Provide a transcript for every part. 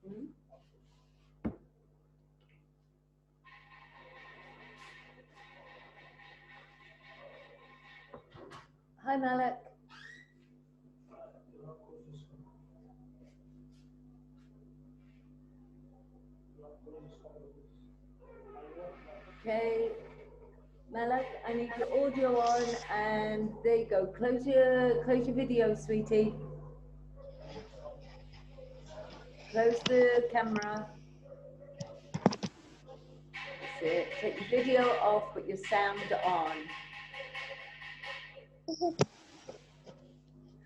Hmm? Hi, Malak. Okay, Malak, I need your audio on, and there you go. Close your video, sweetie. Close the camera. That's it. Take your video off, but your sound on.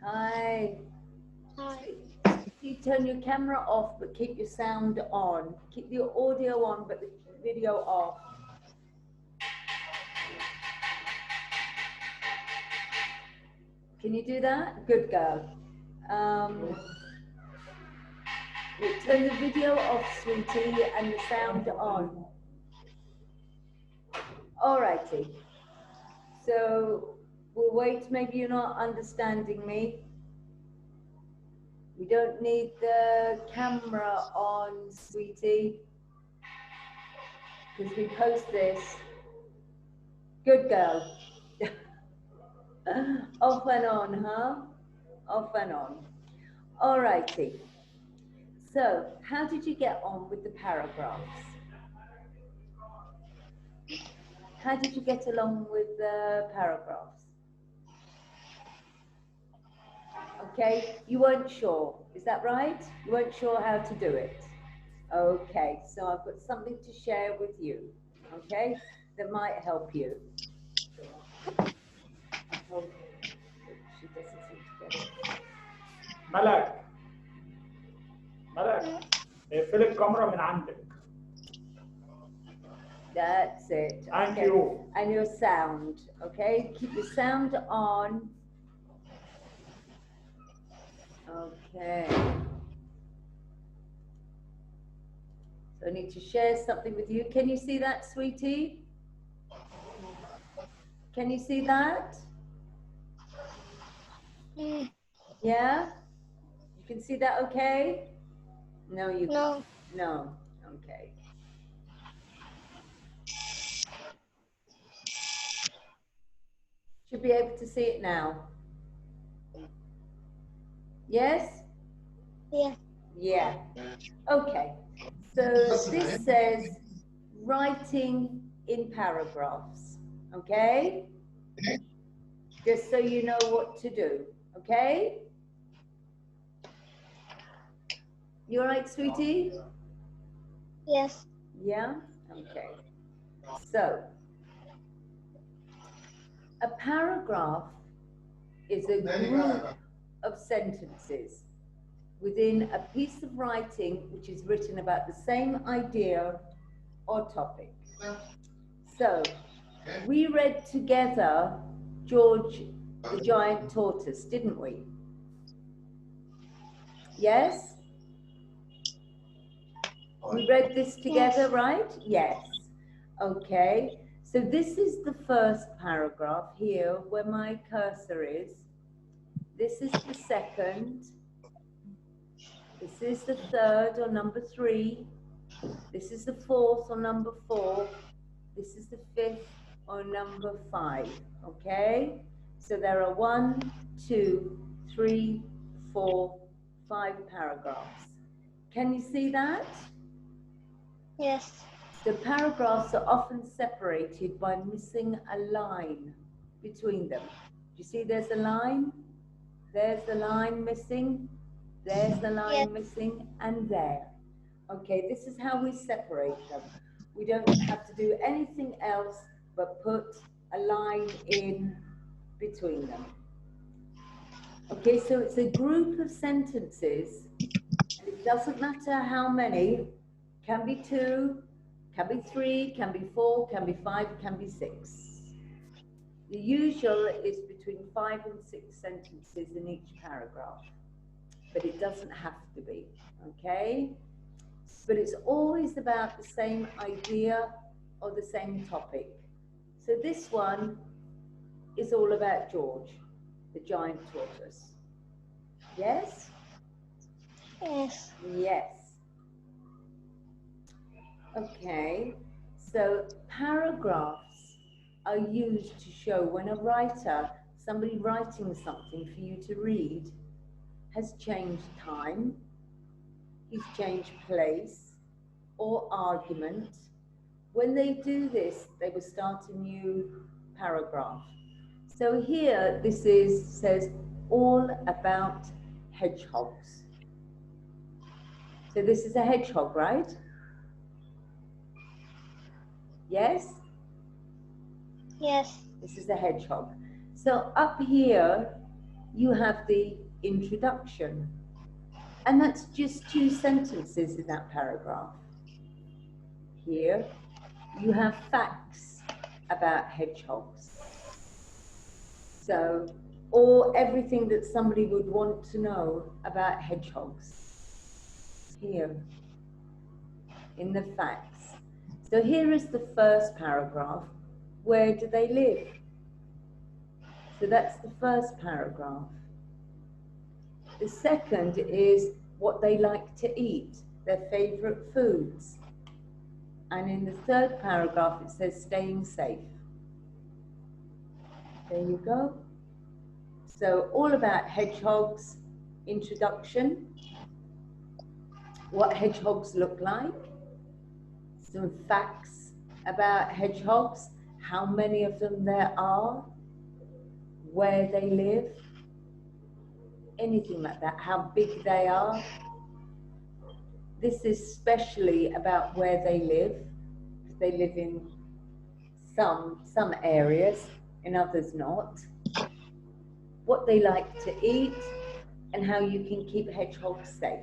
Hi. Hi. You turn your camera off, but keep your sound on. Keep your audio on, but the video off. Can you do that? Good girl. Turn the video off, sweetie, and the sound on. All righty. So we'll wait. Maybe you're not understanding me. We don't need the camera on, sweetie, because we post this. Good girl. Off and on, huh? Off and on. All righty. So, how did you get on with the paragraphs? How did you get along with the paragraphs? Okay, you weren't sure, is that right? You weren't sure how to do it. Okay, so I've got something to share with you, okay, that might help you. Oh, she doesn't seem to get it. ملك اقفل الكاميرا من عندك. That's it. Thank okay. you. And your sound, okay? Keep your sound on. Okay. So I need to share something with you. Can you see that, sweetie? Can you see that? Yeah? You can see that okay? No, you can't. No. Okay. Should be able to see it now. Yes? Yeah. Yeah. Okay. So this says writing in paragraphs. Okay? Just so you know what to do. Okay? You all right, sweetie? Yes. Yeah? Okay. So, a paragraph is a group of sentences within a piece of writing which is written about the same idea or topic. So, we read together George the Giant Tortoise, didn't we? Yes? We read this together, right? Yes. Okay. So this is the first paragraph here where my cursor is. This is the second. This is the third or number 3. This is the fourth or number 4. This is the fifth or number 5. Okay? So there are 1, 2, 3, 4, 5 paragraphs. Can you see that? Yes. The paragraphs are often separated by missing a line between them. Do you see there's a line? There's the line missing. There's the line missing, and there. Okay, this is how we separate them. We don't have to do anything else but put a line in between them. Okay, so it's a group of sentences, and it doesn't matter how many. Can be 2, can be 3, can be 4, can be 5, can be 6. The usual is between 5 and 6 sentences in each paragraph, but it doesn't have to be, okay? But it's always about the same idea or the same topic. So this one is all about George, the giant tortoise. Yes? Yes. Yes. Okay, so paragraphs are used to show when a writer, somebody writing something for you to read, has changed time, he's changed place or argument. When they do this, they will start a new paragraph. So here, says all about hedgehogs. So this is a hedgehog, right? Yes? Yes. This is a hedgehog. So up here, you have the introduction. And that's just 2 sentences in that paragraph. Here, you have facts about hedgehogs. So, or everything that somebody would want to know about hedgehogs. Here, in the facts. So here is the first paragraph. Where do they live? So that's the first paragraph. The second is what they like to eat, their favorite foods. And in the third paragraph, it says staying safe. There you go. So all about hedgehogs, introduction, what hedgehogs look like, some facts about hedgehogs, how many of them there are, where they live, anything like that, how big they are. This is especially about where they live. They live in some areas, in others not. What they like to eat, and how you can keep hedgehogs safe.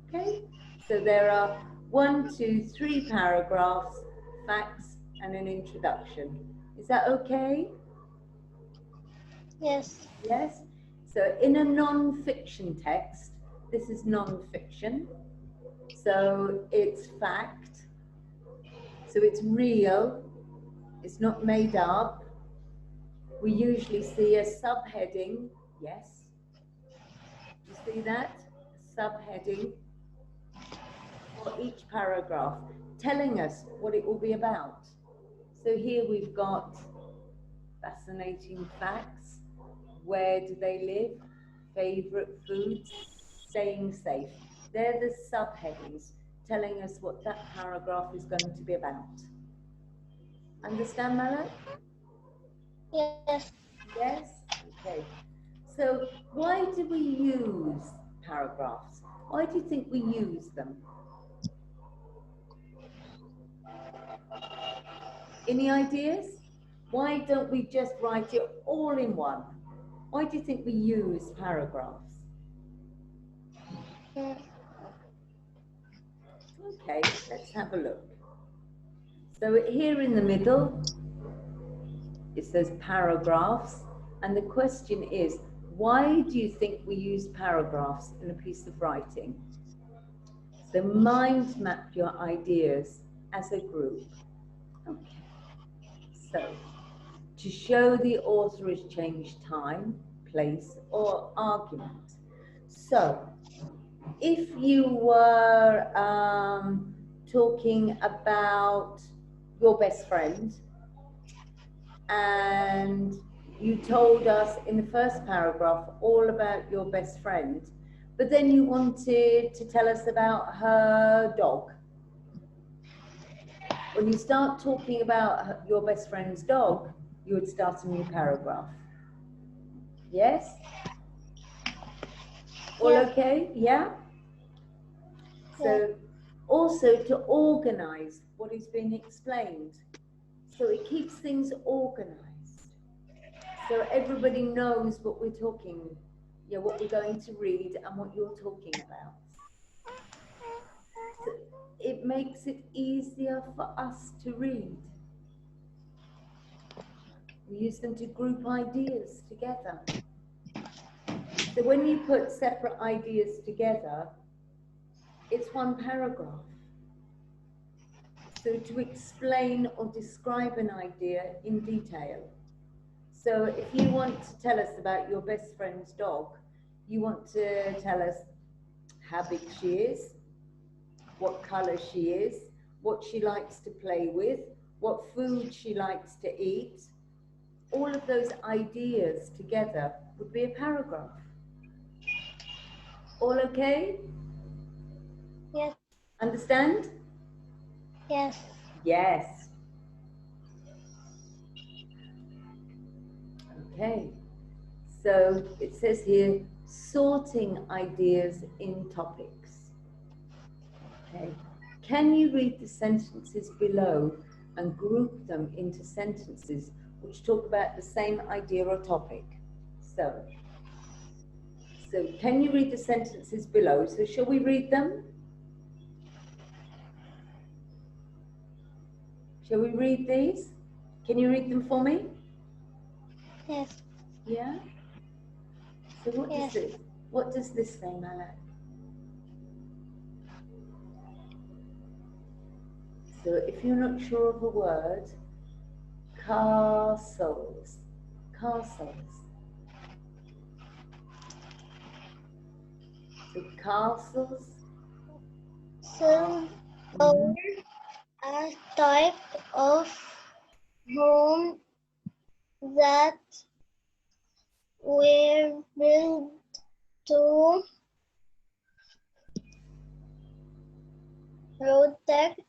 Okay, so there are 1, 2, 3 paragraphs, facts, and an introduction. Is that okay? Yes. Yes? So in a non-fiction text, this is non-fiction, so it's fact, so it's real, it's not made up. We usually see a subheading, yes? You see that? A subheading for each paragraph, telling us what it will be about. So here we've got fascinating facts, where do they live, favorite foods, staying safe. They're the subheadings telling us what that paragraph is going to be about. Understand, Malak? Yes. Yes? Okay. So why do we use paragraphs? Why do you think we use them? Any ideas? Why don't we just write it all in one? Why do you think we use paragraphs? Okay, let's have a look. So here in the middle, it says paragraphs, and the question is, why do you think we use paragraphs in a piece of writing? So mind map your ideas as a group. Okay, so to show the author has changed time, place, or argument. So if you were talking about your best friend, and you told us in the first paragraph all about your best friend, but then you wanted to tell us about her dog. When you start talking about your best friend's dog, you would start a new paragraph. Yes? All Yeah. okay? Yeah? So also to organize what is being explained. So it keeps things organized. So everybody knows what we're talking, what we're going to read and what you're talking about. So it makes it easier for us to read. We use them to group ideas together. So when you put separate ideas together, it's one paragraph. So to explain or describe an idea in detail. So if you want to tell us about your best friend's dog, you want to tell us how big she is, what color she is, what she likes to play with, what food she likes to eat. All of those ideas together would be a paragraph. All okay? Yes. Understand? Yes. Yes. Okay. So it says here, sorting ideas in topics. Okay. Can you read the sentences below and group them into sentences which talk about the same idea or topic? So can you read the sentences below? So shall we read them? Shall we read these? Can you read them for me? Yes. Yeah? So what Yes. does this say, Malak? So if you're not sure of a word, castles. Castles. So castles. So, a type of home that were built to protect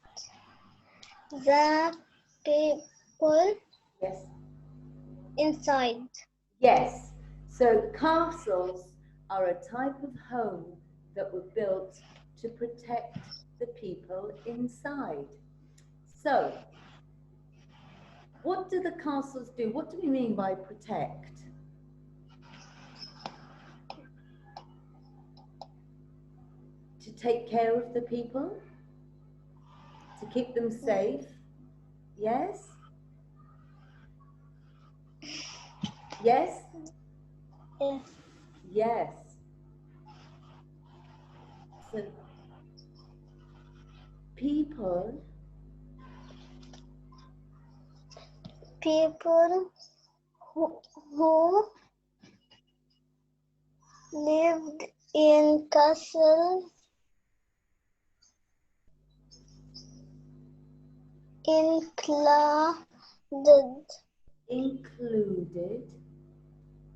the people Yes. inside. Yes. So castles are a type of home that were built to protect the people inside. So, what do the castles do? What do we mean by protect? To take care of the people? To keep them safe? Yes? Yes? Yes. Yes. So, people who lived in castles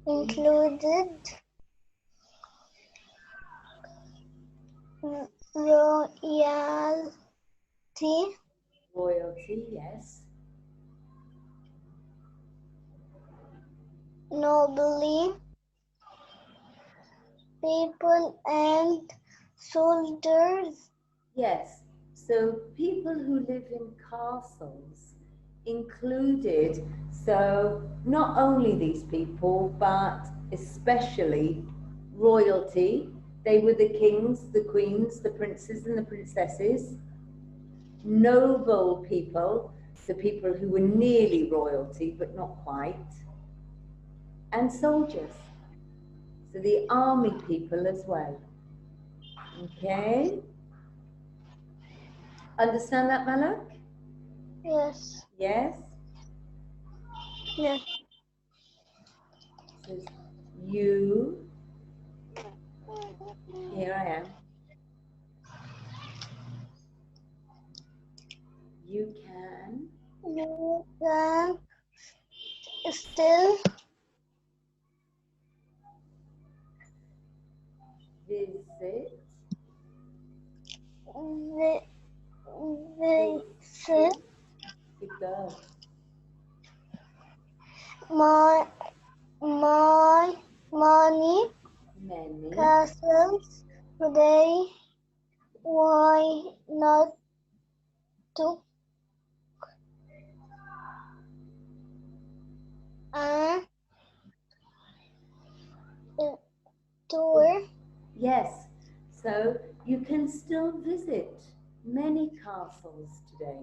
included royalty, yes. nobility, people and soldiers. Yes. So people who live in castles included, so not only these people, but especially royalty. They were the kings, the queens, the princes and the princesses. Noble people, the people who were nearly royalty but not quite. And soldiers. So the army people as well. Okay? Understand that, Malak? Yes. Yes? Yes. It says, you, here I am. You can You can still visit visit good girl. my money Many castles today. Why not to a tour? yes. So you can still visit many castles today.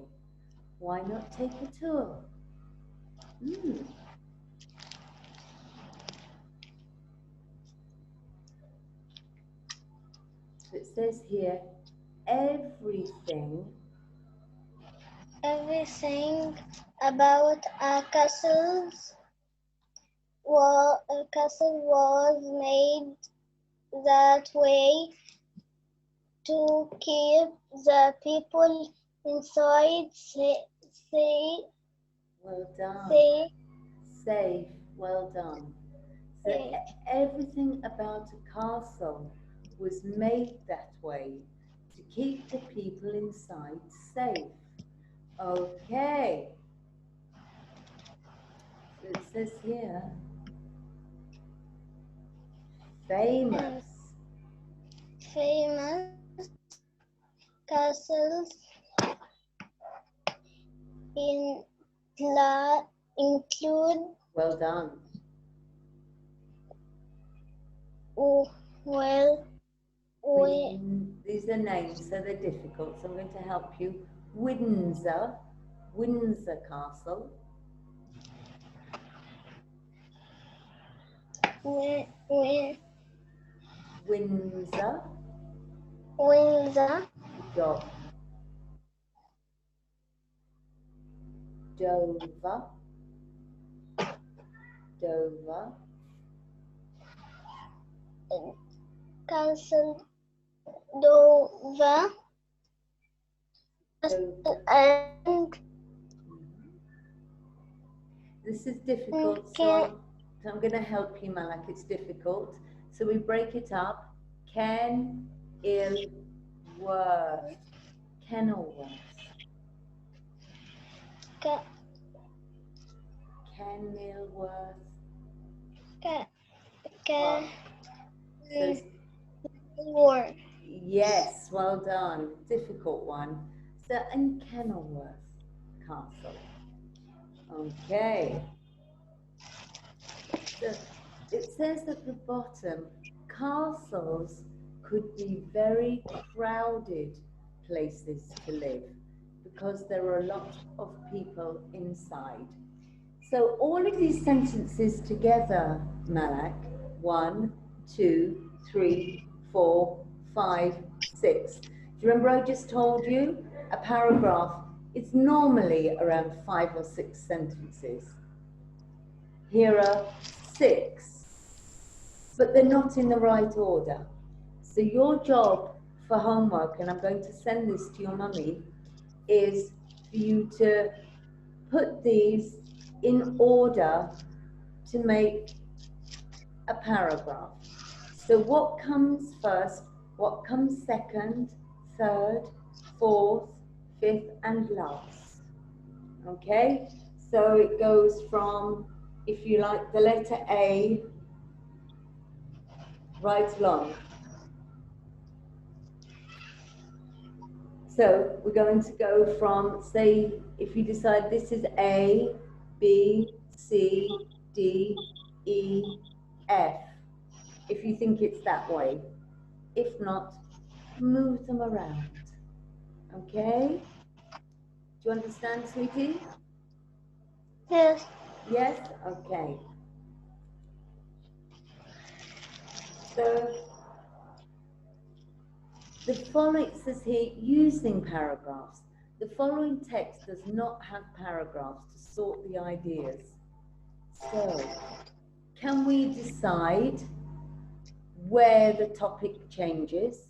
Why not take a tour? So it says here, everything About a castle was made that way to keep the people inside Well done. safe. Safe. Well done. So Safe. everything about a castle was made that way to keep the people inside safe. Okay. So it says here, famous. Famous castles include Well done. These are names, so they're difficult, so I'm going to help you. Windsor, Windsor Castle. Windsor. Windsor. Job. Dover. Dover. Castle Dover. And this is difficult, so I'm going to help you, Malak. It's difficult. So we break it up. Kenilworth. Kenilworth. Kenilworth. Kenilworth. Yes, well done. Difficult one. So, in Kenilworth Castle. Okay. So, it says at the bottom, castles could be very crowded places to live because there are a lot of people inside. So all of these sentences together, Malak, 1, 2, 3, 4, 5, 6. Do you remember I just told you a paragraph, it's normally around 5 or 6 sentences. Here are 6, but they're not in the right order. So your job for homework, and I'm going to send this to your mummy, is for you to put these in order to make a paragraph. So what comes first, what comes second, third, fourth, fifth, and last. Okay? So it goes from, if you like, the letter A right along. So we're going to go from, say, if you decide this is A, B, C, D, E, F, if you think it's that way. If not, move them around. Okay? Do you understand, sweetie? Yes. Yes? Okay. So, the following, it says here, using paragraphs. The following text does not have paragraphs to sort the ideas. So, can we decide where the topic changes?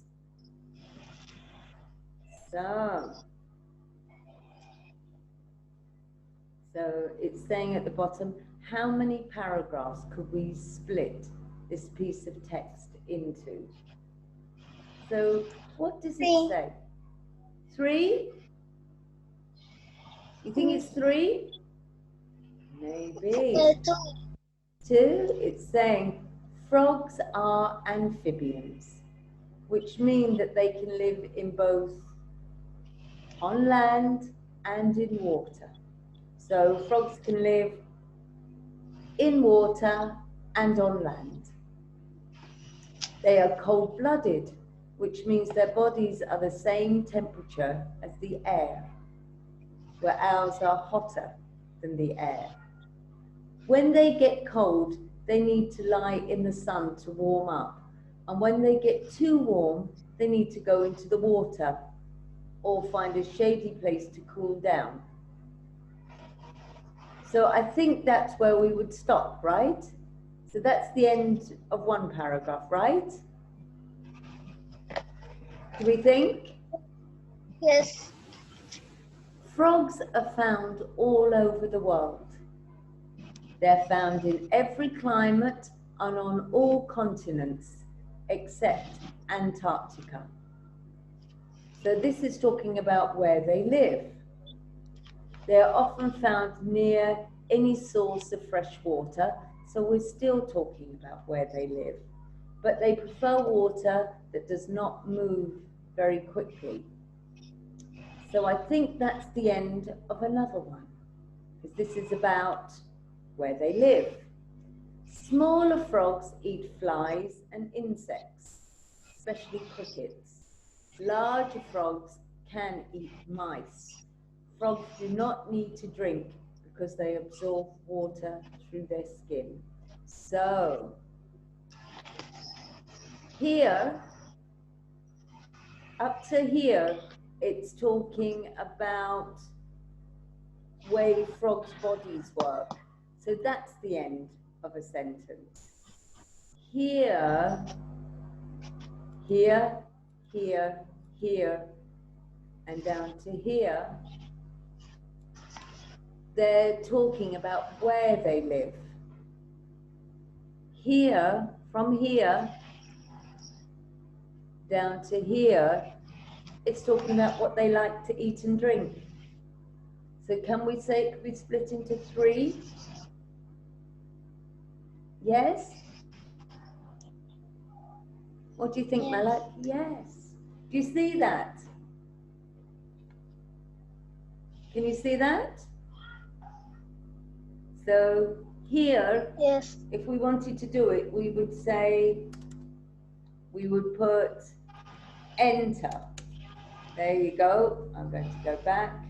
So it's saying at the bottom, how many paragraphs could we split this piece of text into? So what does it say? 3? You think it's 3? Maybe. 2, it's saying frogs are amphibians, which mean that they can live in both on land and in water. So frogs can live in water and on land. They are cold-blooded, which means their bodies are the same temperature as the air, where ours are hotter than the air. When they get cold, they need to lie in the sun to warm up. And when they get too warm, they need to go into the water or find a shady place to cool down. So I think that's where we would stop, right? So that's the end of one paragraph, right? Do we think? Yes. Frogs are found all over the world. They're found in every climate and on all continents except Antarctica. So this is talking about where they live. They're often found near any source of fresh water, so we're still talking about where they live. But they prefer water that does not move very quickly. So I think that's the end of another one, because this is about where they live. Smaller frogs eat flies and insects, especially crickets. Larger frogs can eat mice. Frogs do not need to drink because they absorb water through their skin. So, here, up to here, it's talking about way frogs' bodies work. So that's the end of a sentence. Here, here, here, here, and down to here, they're talking about where they live. Here, from here, down to here, it's talking about what they like to eat and drink. So can we say it could be split into 3? Yes? What do you think, Yes. Malak? Yes. Do you see that? Can you see that? So here, Yes. if we wanted to do it, we would say, we would put enter. There you go. I'm going to go back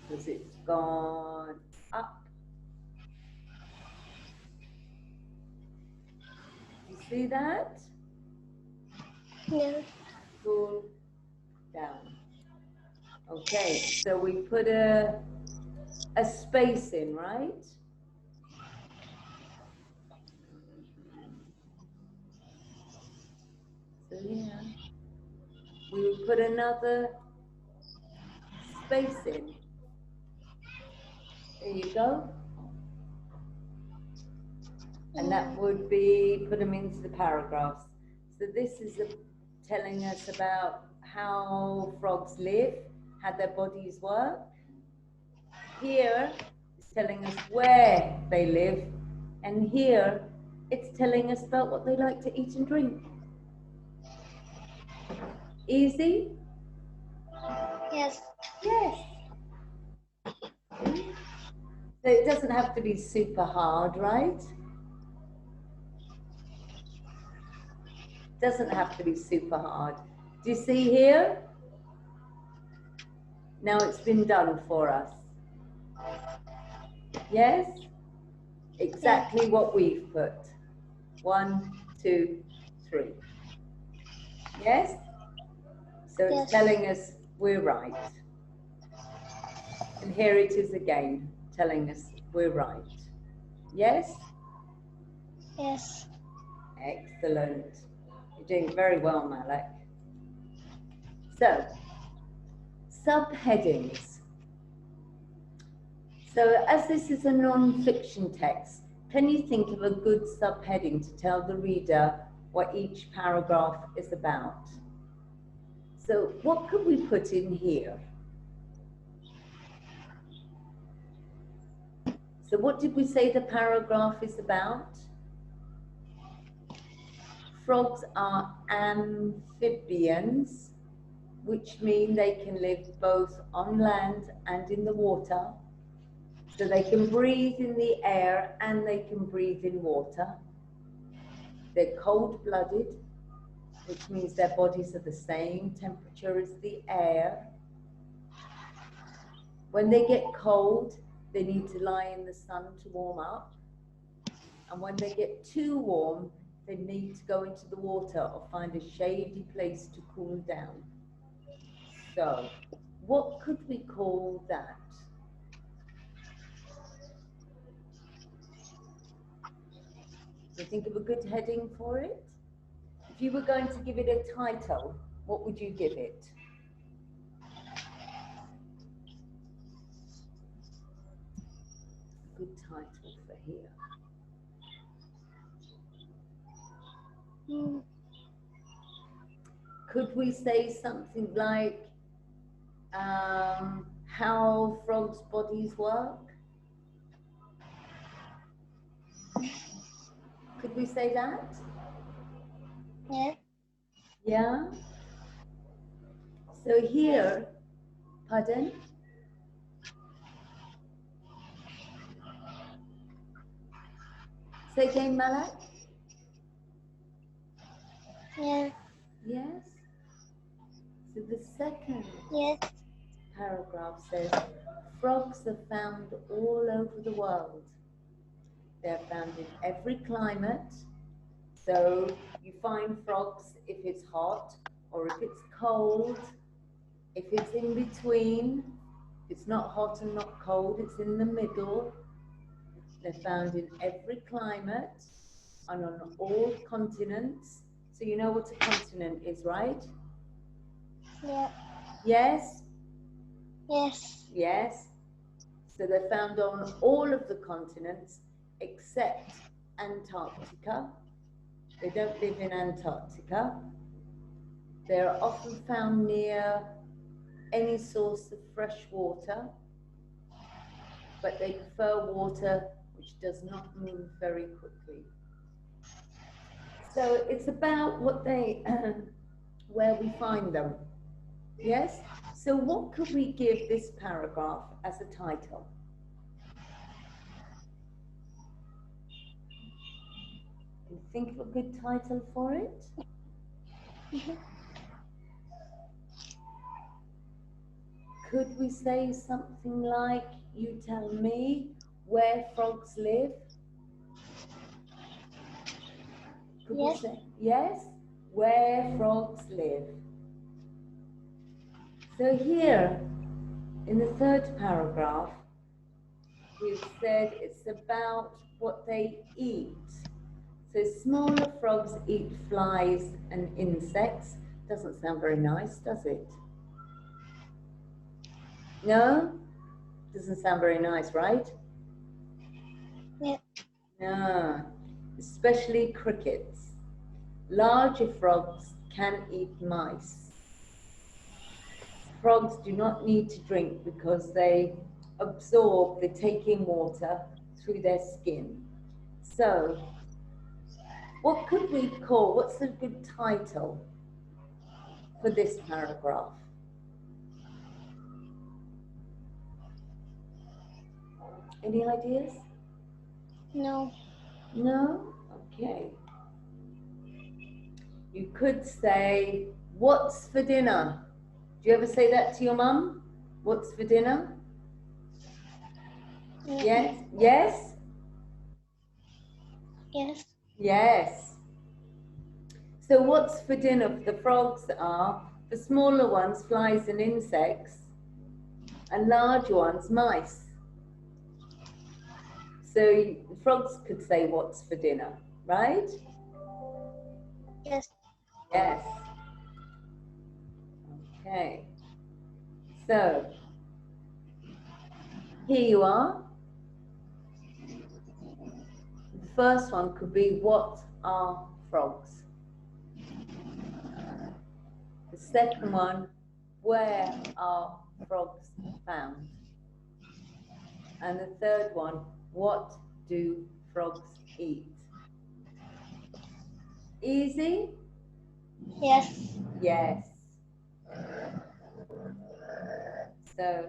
because it's gone up. You see that? Yes. Pull down. Okay, so we put a space in, right? So yeah, we would put another space in. There you go. And that would be, put them into the paragraphs. So this is telling us about how frogs live, how their bodies work. Here, it's telling us where they live. And here, it's telling us about what they like to eat and drink. Easy? Yes. Yes. So it doesn't have to be super hard, right? Doesn't have to be super hard. Do you see here? Now it's been done for us. Yes? Exactly what we've put. 1, 2, 3. Yes? So it's Yes. telling us we're right. And here it is again, telling us we're right. Yes? Yes. Excellent. You're doing very well, Malak. So, subheadings. So as this is a non-fiction text, can you think of a good subheading to tell the reader what each paragraph is about? So what could we put in here? So what did we say the paragraph is about? Frogs are amphibians, which mean they can live both on land and in the water. So they can breathe in the air and they can breathe in water. They're cold-blooded, which means their bodies are the same temperature as the air. When they get cold, they need to lie in the sun to warm up. And when they get too warm, they need to go into the water or find a shady place to cool down. So, what could we call that? Do you think of a good heading for it? If if you were going to give it a title, what would you give it? A good title for here. Could we say something like how frogs' bodies work? Could we say that? Yeah. Yeah. So here, pardon? Say again, Malak? Yeah. Yes. So the second Yes. paragraph says, frogs are found all over the world. They're found in every climate. So you find frogs if it's hot or if it's cold, if it's in between, it's not hot and not cold, it's in the middle. They're found in every climate and on all continents. So you know what a continent is, right? Yeah. Yes? Yes. Yes. So they're found on all of the continents except Antarctica. They don't live in Antarctica. They're often found near any source of fresh water, but they prefer water which does not move very quickly. So it's about what they, where we find them. Yes? So what could we give this paragraph as a title? Can you think of a good title for it? Could we say something like, you tell me where frogs live? Could we Yes. say, yes? Where frogs live. So here, in the third paragraph, we've said it's about what they eat. So smaller frogs eat flies and insects. Doesn't sound very nice, does it? No? Doesn't sound very nice, right? Yeah. No, especially crickets. Larger frogs can eat mice. Frogs do not need to drink because they absorb, they take in water through their skin. So, what could we call, what's a good title for this paragraph? Any ideas? No. No? Okay. You could say, what's for dinner? Do you ever say that to your mum? What's for dinner? Yes? Yes? Yes. Yes. So what's for dinner? The frogs are, the smaller ones, flies and insects, and larger ones, mice. So frogs could say what's for dinner, right? Yes. Yes. Okay. So here you are. The first one could be, what are frogs? The second one, where are frogs found? And the third one, what do frogs eat? Easy? Yes. Yes. So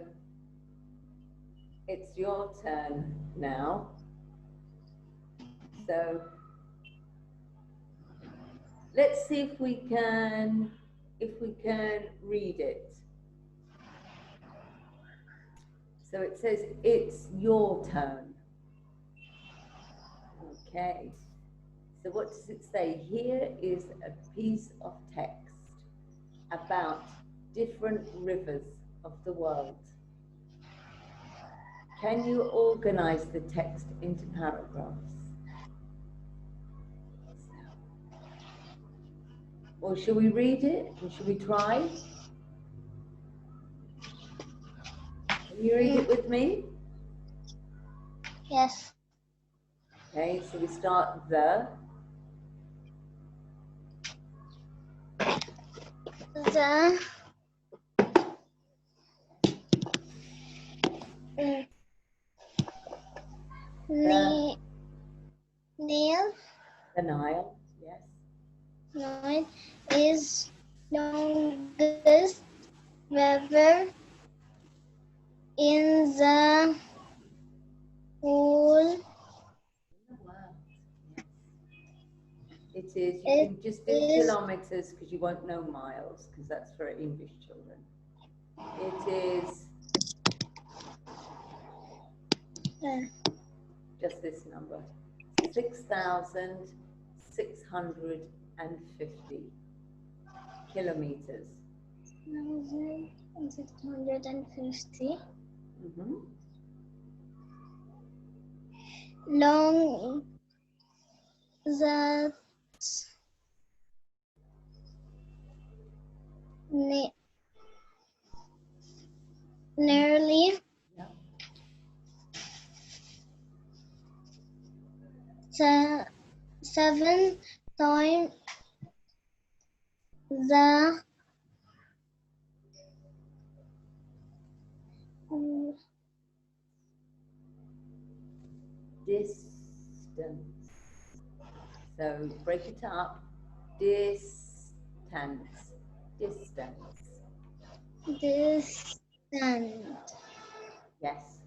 it's your turn now. So let's see if we can read it. So it says it's your turn. Okay. So what does it say? Here is a piece of text about different rivers of the world. Can you organize the text into paragraphs? Or should we read it? Or should we try? Can you read it with me? Yes. Okay, so we start the. The Nile The Nile, yes. Nile is longest river in the whole. It is, you It can just do is- kilometers because you won't know miles because that's for English children. It is just this number, 6,650 kilometers. 650 Mm-hmm. long. That nearly Yeah. 7 times the Distance. So break it up. Distance. Distance. distance Yes.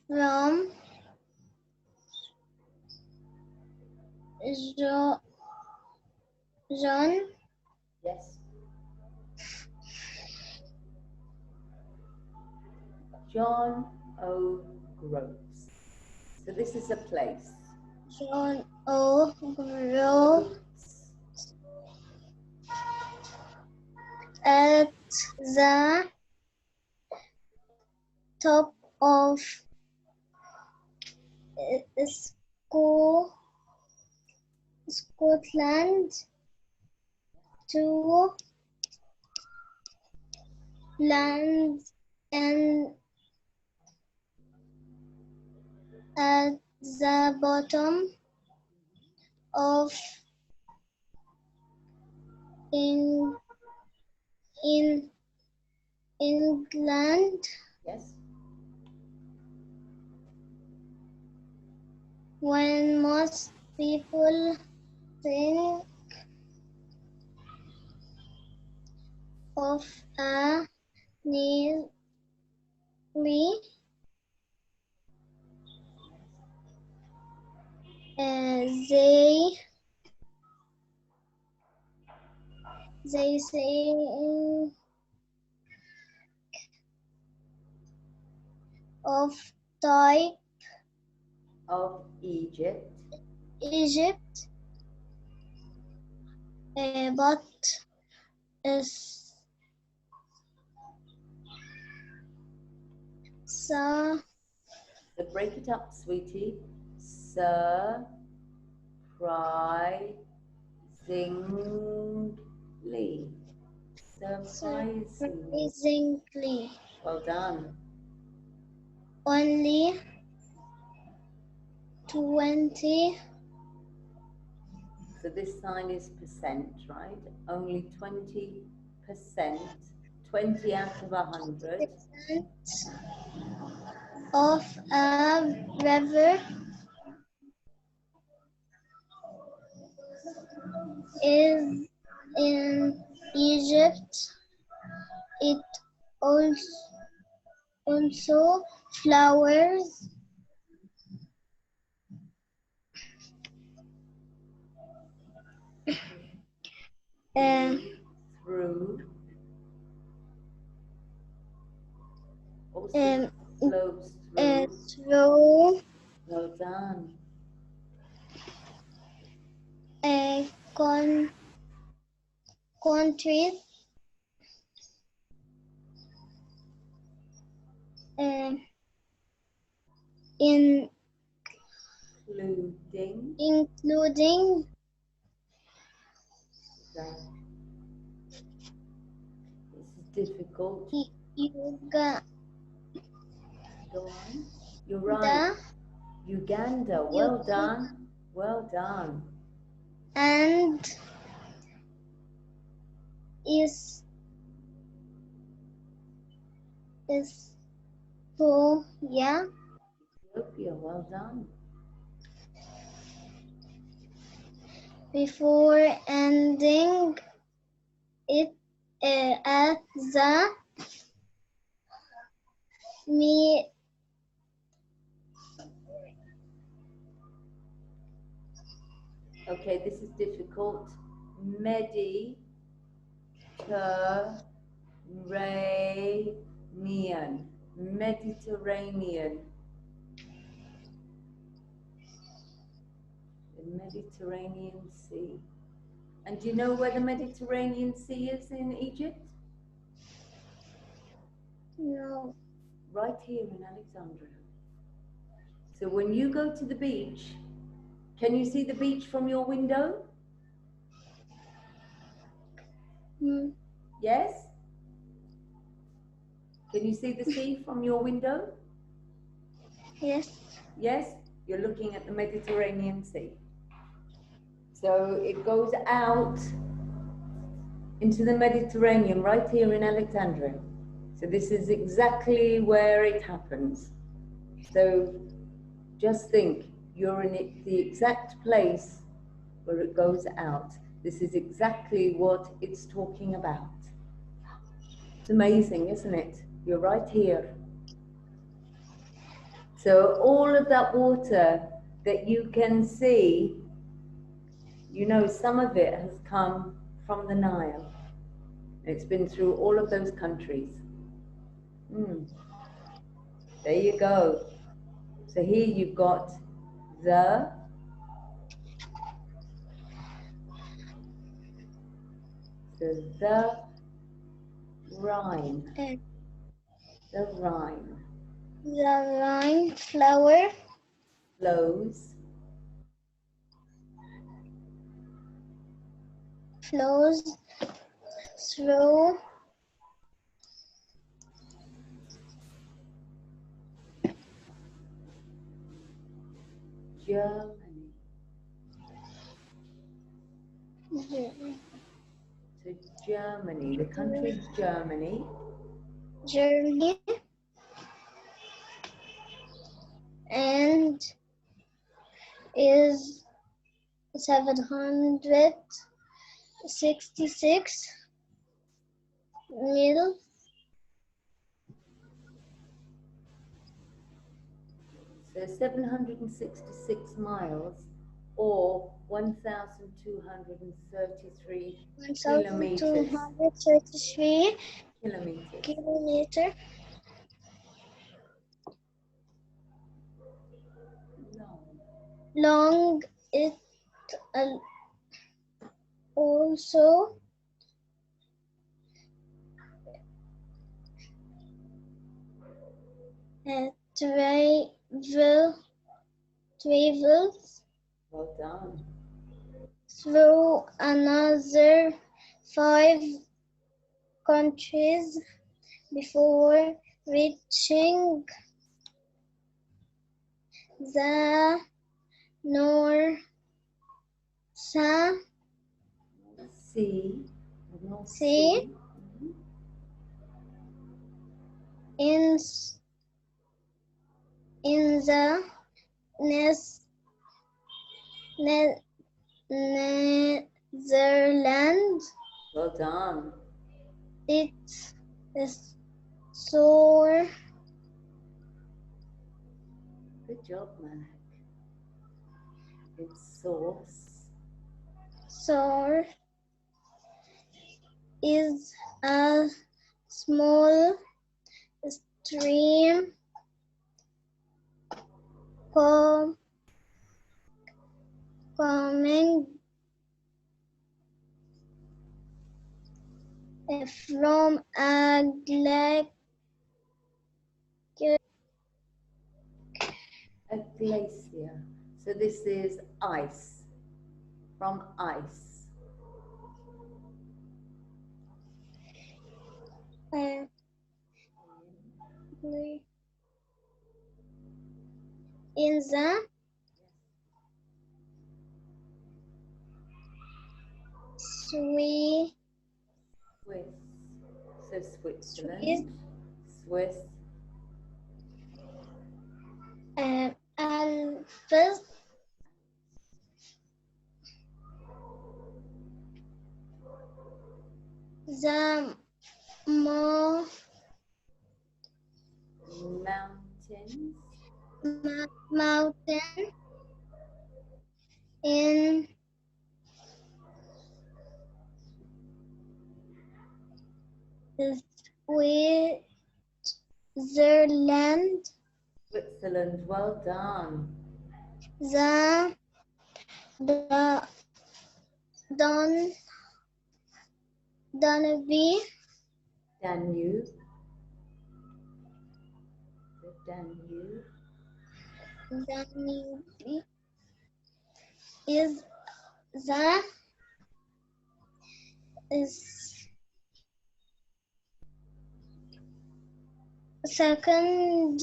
from John Yes. John O. Groves. So this is a place. John O. Groves at the top of Scotland to land and at the bottom of in England. Yes. When most people think of a nearly they say of type Of Egypt. Egypt, but so So break it up, sweetie. Surprisingly. surprisingly Well done. only 20 So this sign is percent, right? Only 20%, 20 out of 100 of a river is in Egypt. It also flowers through. Also flows through. through Well done. countries uh, in including Right. This is difficult. Uganda, Go on. You're right. Uganda. Well Uganda done. Well done. and is so yeah. Ethiopia. Well done. Before ending it at the me Okay, this is difficult. Mediterranean. Mediterranean. The Mediterranean Sea. And do you know where the Mediterranean Sea is in Egypt? no Right here in Alexandria. So when you go to the beach, can you see the beach from your window? mm, Yes? Can you see the sea from your window? yes Yes? You're looking at the Mediterranean Sea. So it goes out into the Mediterranean right here in Alexandria. So this is exactly where it happens. So just think, you're in the exact place where it goes out. This is exactly what it's talking about. It's amazing, isn't it? You're right here. So all of that water that you can see, you know, some of it has come from the Nile. It's been through all of those countries. There you go. So here you've got the Rhine. The Rhine the Rhine flower flows through Germany. So Germany, the country Germany. Germany and is 766 mil So 766 miles or 1,233 kilometers. 1233 Kilometers. kilometer long. It also travels Well done. through another 5 countries before reaching the North Sea. Sea in the Netherlands. Well done. It is so Good job, Malak. Its source is a small stream coming from a A glacier. So this is ice. From ice. In the Swiss. So Switzerland. Swiss. Alps. The Mountains. Mountain in Switzerland. Switzerland, well done. The Danube. Danube. The Danube. Danube is the second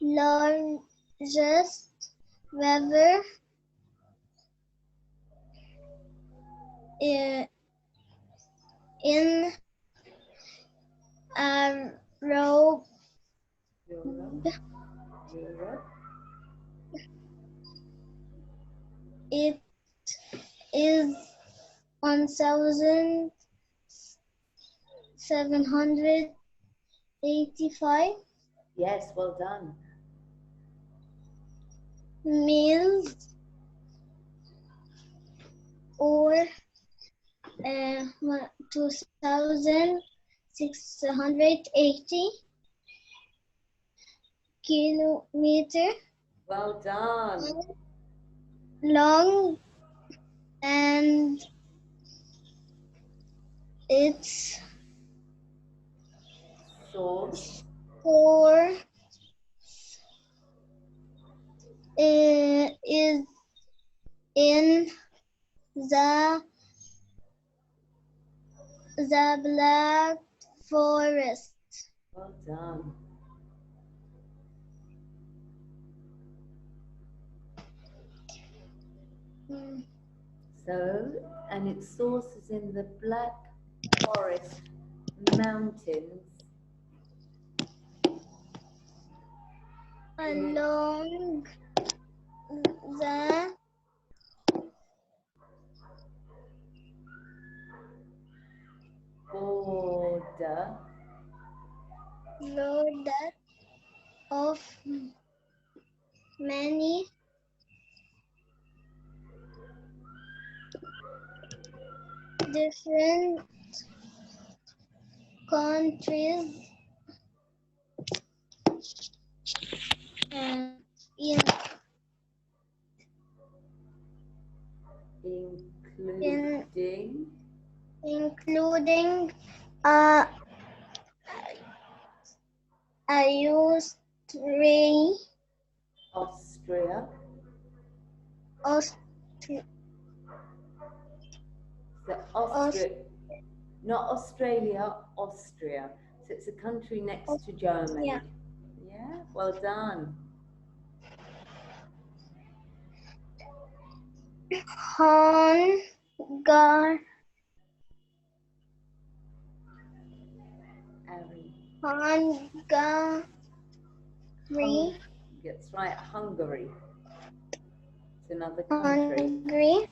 largest river in Europe. Europe. It is 1,785 Yes, well done. miles or 2,680 kilometers Well done. long, and its Source. Is in the Black Forest. Well done. So, and its source is in the Black Forest Mountains. Along the border of many different countries, including Austria. So Austria, not Australia, Austria. So it's a country next to Germany. Yeah. Yeah, well done. Hungary. That's right, Hungary. It's another country. Hungary.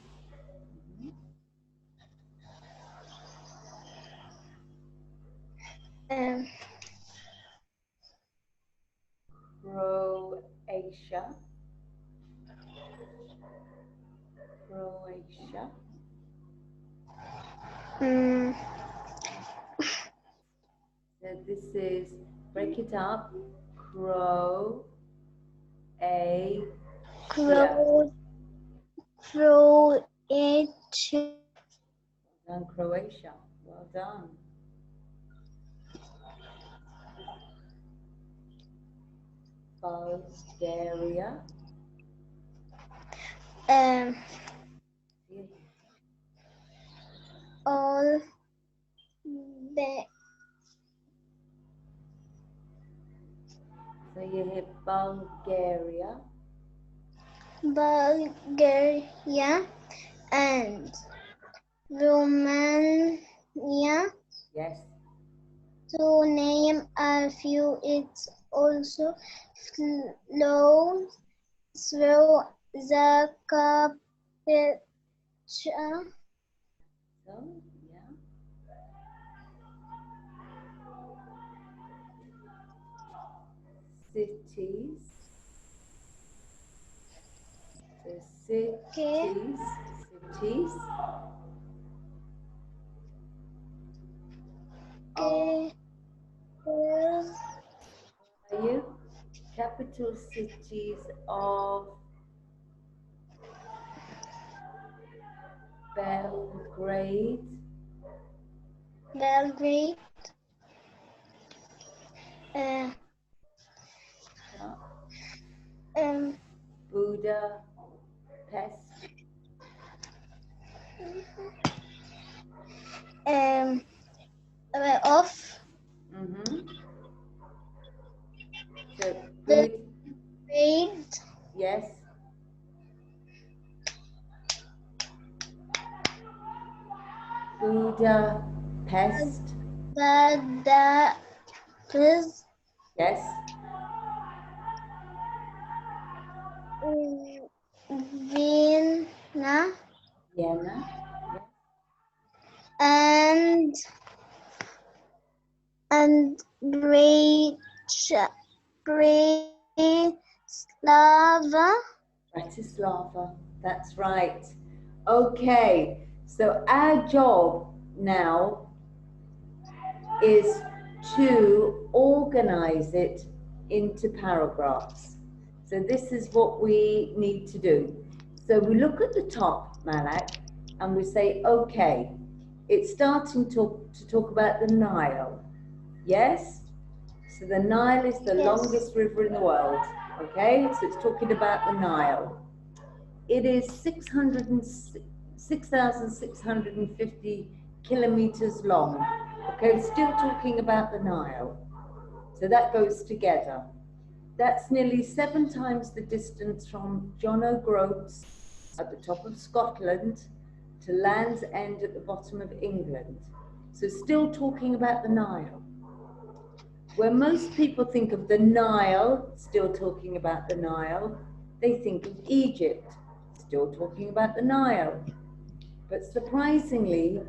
Croatia. Croatia. So this is, break it up, Croatia. And Croatia, well done. Bulgaria. All the So you hear Bulgaria. Bulgaria and Romania, Yes. to name a few. It also flows through the capital. So, yeah. Cities. So cities. Cities. Are you? Capital cities of Belgrade. Belgrade, Budapest. of So the grade, yes. Budapest. Budapest, Yes. Vienna, Vienna. and Bratislava. Bratislava. That's right. Okay. So our job now is to organize it into paragraphs. So this is what we need to do. So we look at the top, Malak, and we say, okay, it's starting to talk about the Nile. Yes? So the Nile is the longest river in the world. Okay? So it's talking about the Nile. It is 6,650 kilometers long. Okay, still talking about the Nile. So that goes together. That's nearly 7 times the distance from John O'Groats at the top of Scotland to Land's End at the bottom of England. So still talking about the Nile. Where most people think of the Nile, still talking about the Nile, they think of Egypt, still talking about the Nile. But surprisingly,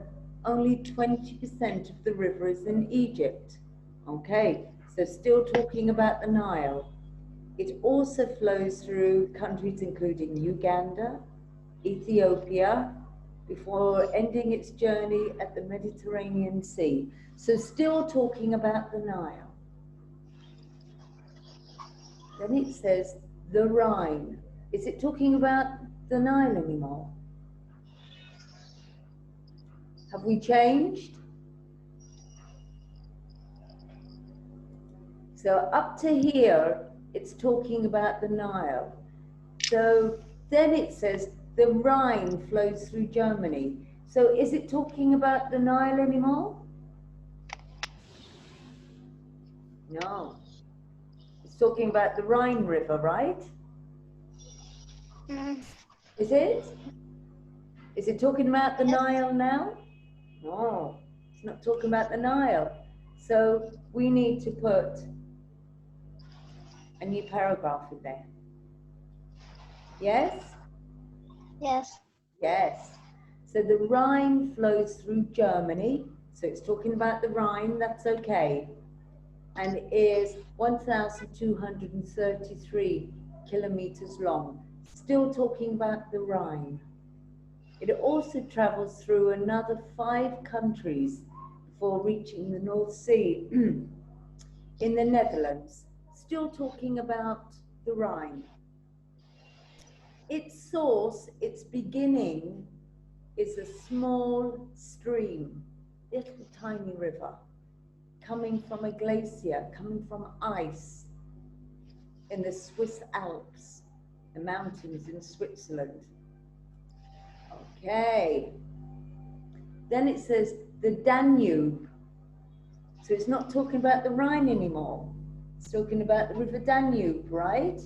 only 20% of the river is in Egypt. Okay, so still talking about the Nile. It also flows through countries including Uganda, Ethiopia, before ending its journey at the Mediterranean Sea. So still talking about the Nile. Then it says the Rhine. Is it talking about the Nile anymore? Have we changed? So up to here, it's talking about the Nile. So then it says the Rhine flows through Germany. So is it talking about the Nile anymore? No. It's talking about the Rhine River, right? Is it? Is it talking about the Nile now? No, it's not talking about the Nile. So we need to put a new paragraph in there. Yes? Yes. Yes. So the Rhine flows through Germany. So it's talking about the Rhine, that's okay. And is 1,233 kilometers long. Still talking about the Rhine. It also travels through another 5 countries before reaching the North Sea in the Netherlands. Still talking about the Rhine. Its source, its beginning, is a small stream, little tiny river, coming from a glacier, coming from ice. in the Swiss Alps, the mountains in Switzerland. Okay. Then it says the Danube. So it's not talking about the Rhine anymore. It's talking about the River Danube, right?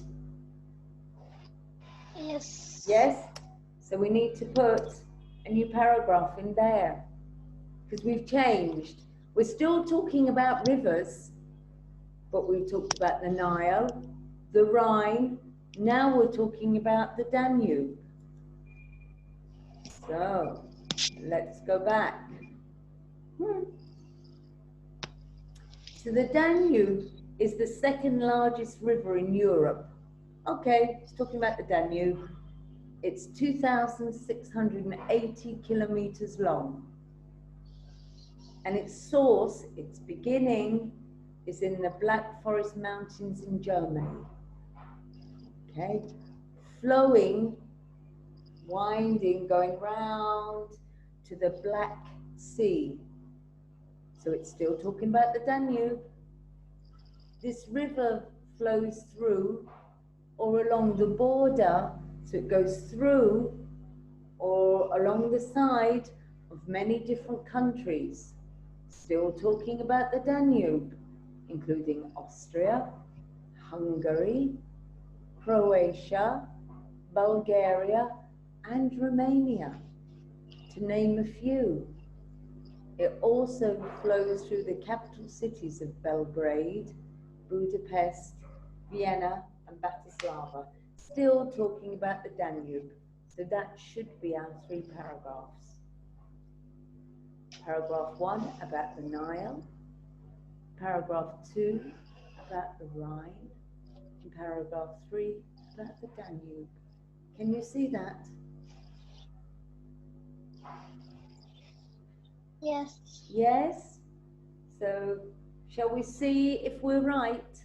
Yes. Yes? So we need to put a new paragraph in there because we've changed. We're still talking about rivers, but we've talked about the Nile, the Rhine. Now we're talking about the Danube. So let's go back. So the Danube is the second largest river in Europe. Okay, it's talking about the Danube. It's 2,680 kilometers long. And its source, its beginning, is in the Black Forest Mountains in Germany. Okay, flowing, winding, going round to the Black Sea. So it's still talking about the Danube. This river flows through or along the border, so it goes through or along the side of many different countries. Still talking about the Danube, including Austria, Hungary, Croatia, Bulgaria, and Romania, to name a few. It also flows through the capital cities of Belgrade, Budapest, Vienna, and Bratislava. Still talking about the Danube. So that should be our 3 paragraphs. Paragraph 1 about the Nile. Paragraph 2 about the Rhine. And paragraph 3 about the Danube. Can you see that? Yes. Yes? So, shall we see if we're right?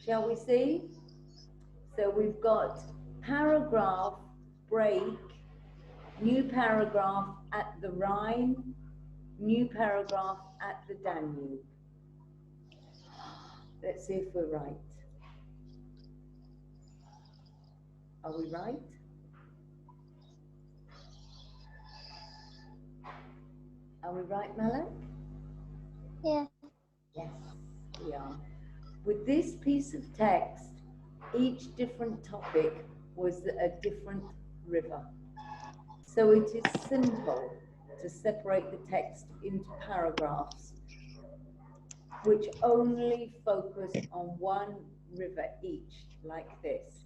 Shall we see? So we've got paragraph break, new paragraph at the Rhine, new paragraph at the Danube. Let's see if we're right. Are we right? Are we right, Malak? Yeah. Yes, we are. With this piece of text, each different topic was a different river. So it is simple to separate the text into paragraphs, which only focus on one river each, like this: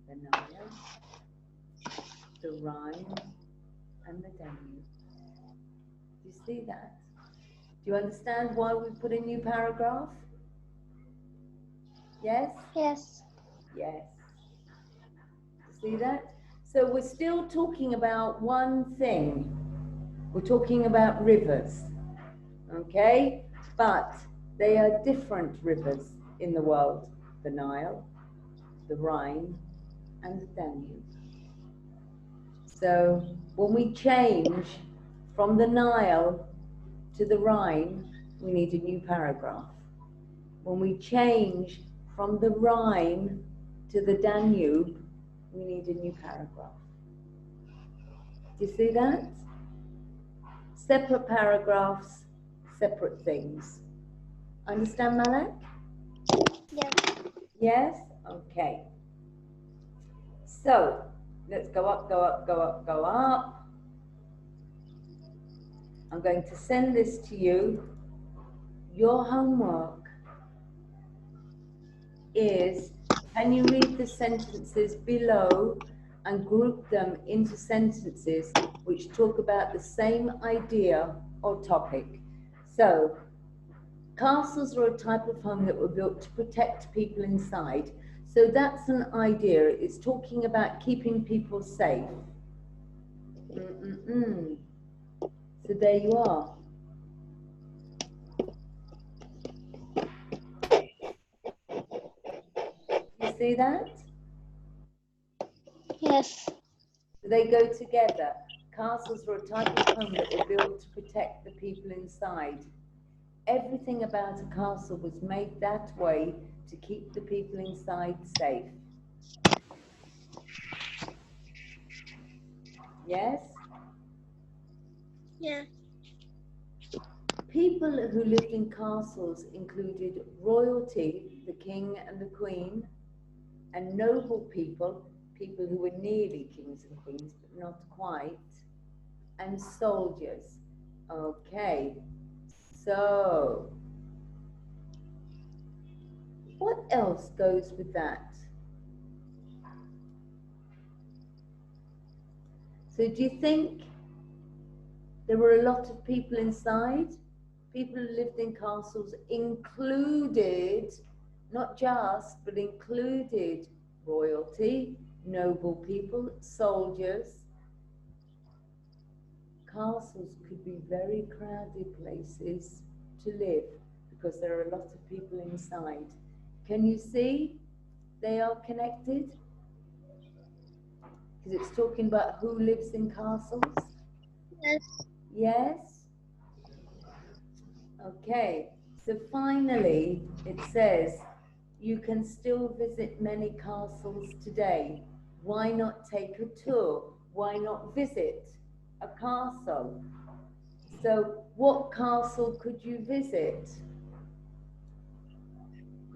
the Nile, the Rhine, and the Danube. Do you see that? Do you understand why we put a new paragraph? Yes? Yes. Yes. See that? So we're still talking about one thing. We're talking about rivers, okay? But they are different rivers in the world: the Nile, the Rhine, and the Danube. So when we change from the Nile to the Rhine, we need a new paragraph. When we change from the Rhine to the Danube, we need a new paragraph. Do you see that? Separate paragraphs, separate things. Understand, Malak? Yes. Yes? Okay. So, let's go up, go up, go up, go up. I'm going to send this to you. Your homework is, can you read the sentences below and group them into sentences which talk about the same idea or topic? So, castles are a type of home that were built to protect people inside. So that's an idea. It's talking about keeping people safe. So there you are. You see that? Yes. They go together. Castles were a type of home that were built to protect the people inside. everything about a castle was made that way to keep the people inside safe. Yes? Yeah. People who lived in castles included royalty, the king and the queen, and noble people, people who were nearly kings and queens, but not quite, and soldiers. Okay, so what else goes with that? So do you think there were a lot of people inside? People who lived in castles included, not just, but included royalty, noble people, soldiers. Castles could be very crowded places to live because there are a lot of people inside. Can you see they are connected? Because it's talking about who lives in castles. Yes. Yes? Okay, so finally it says you can still visit many castles today. Why not take a tour? Why not visit a castle? So what castle could you visit?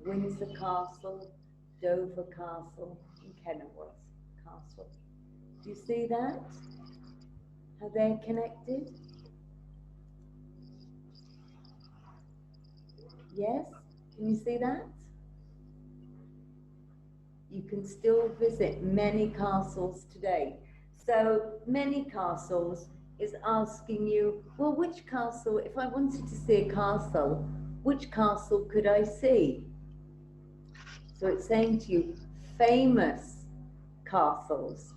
Windsor Castle, Dover Castle, and Kenilworth Castle. Do you see that? How they're connected? Yes? Can you see that? You can still visit many castles today. So many castles is asking you, well, which castle, if I wanted to see a castle, which castle could I see? So it's saying to you, famous castles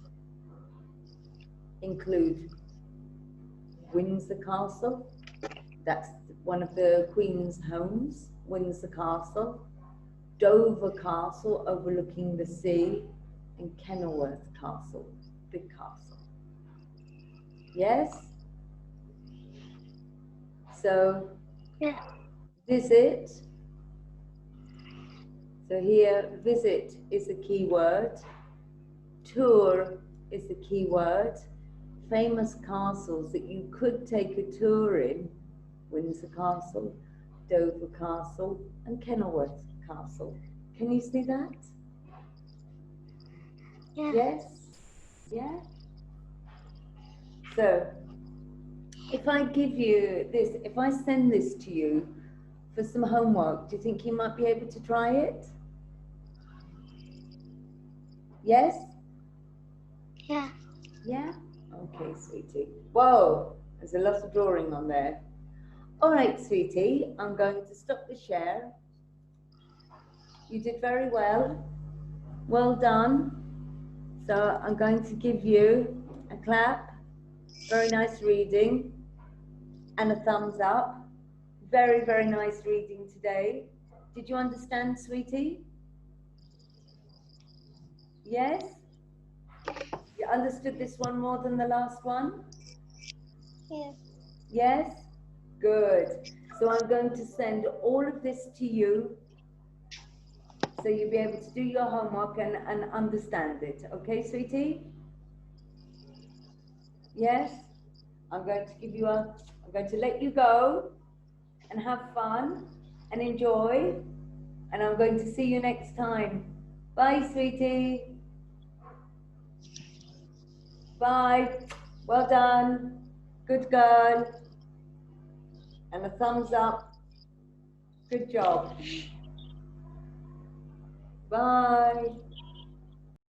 include Windsor Castle, that's one of the Queen's homes, Windsor Castle, Dover Castle overlooking the sea, and Kenilworth Castle, big castle. Yes? So, Yeah. visit. So here, visit is the key word. Tour is the key word. Famous castles that you could take a tour in: Windsor Castle, Dover Castle, and Kenilworth Castle. Can you see that? Yeah. Yes? Yeah? So, if I give you this, if I send this to you for some homework, do you think you might be able to try it? Yes? Yeah. Yeah? Okay, sweetie. Whoa, there's a lot of drawing on there. All right, sweetie, I'm going to stop the share. You did very well. Well done. So I'm going to give you a clap. Very nice reading. And a thumbs up. Very, very nice reading today. Did you understand, sweetie? Yes? You understood this one more than the last one? Yes. Yes? Good. So I'm going to send all of this to you so you'll be able to do your homework and understand it. Okay, sweetie? Yes? I'm going to let you go and have fun and enjoy, and I'm going to see you next time. Bye, sweetie. Bye. Well done. Good girl. And a thumbs up. Good job. Bye.